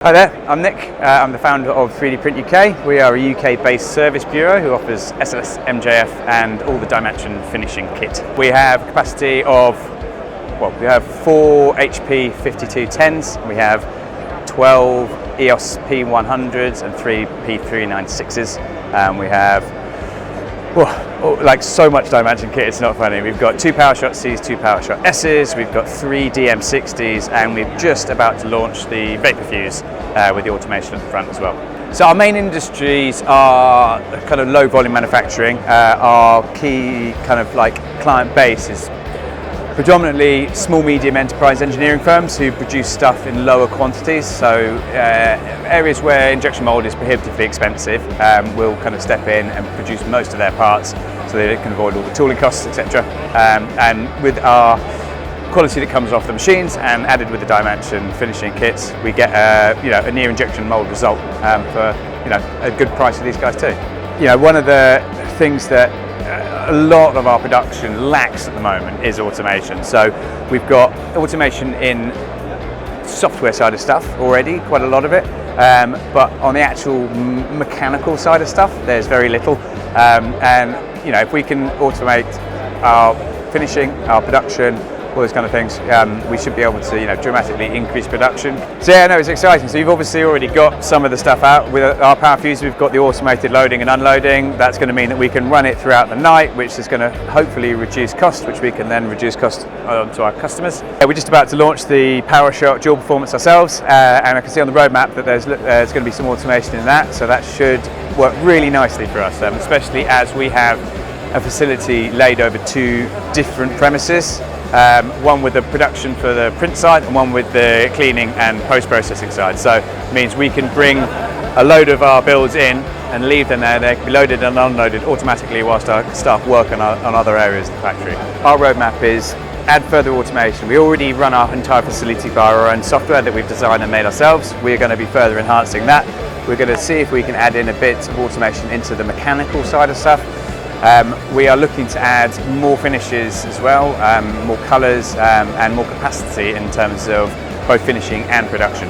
Hi there, I'm Nick. I'm the founder of 3DPRINTUK. UK. We are a UK-based service bureau who offers SLS, MJF and all the DyeMansion finishing kit. We have capacity of, we have 4 HP 5210s, we have 12 EOS P100s and 3 P396s. We have like so much DyeMansion kit, it's not funny. We've got 2 PowerShot Cs, 2 PowerShot S's, we've got 3 DM60s, and we're just about to launch the Vapor Fuse with the automation at the front as well. So our main industries are kind of low volume manufacturing. Our key kind of like client base is predominantly small medium enterprise engineering firms who produce stuff in lower quantities. So areas where injection mold is prohibitively expensive, we'll kind of step in and produce most of their parts so they can avoid all the tooling costs, etc. And with our quality that comes off the machines and added with the DyeMansion finishing kits, we get a near injection mold result for a good price for these guys too. One of the things that a lot of our production lacks at the moment is automation. So we've got automation in software side of stuff already, quite a lot of it, but on the actual mechanical side of stuff there's very little, and if we can automate our finishing, our production, all those kind of things, we should be able to dramatically increase production. So yeah, no, it's exciting. So you've obviously already got some of the stuff out. With our Power Fuse, we've got the automated loading and unloading. That's going to mean that we can run it throughout the night, which is going to hopefully reduce cost, which we can then reduce cost to our customers. We're just about to launch the PowerShot dual performance ourselves, and I can see on the roadmap that there's going to be some automation in that, so that should work really nicely for us, especially as we have a facility laid over 2 different premises. One with the production for the print side and one with the cleaning and post-processing side. So it means we can bring a load of our builds in and leave them there. They can be loaded and unloaded automatically whilst our staff work on other areas of the factory. Our roadmap is add further automation. We already run our entire facility via our own software that we've designed and made ourselves. We're going to be further enhancing that. We're going to see if we can add in a bit of automation into the mechanical side of stuff. We are looking to add more finishes as well, more colours and more capacity in terms of both finishing and production.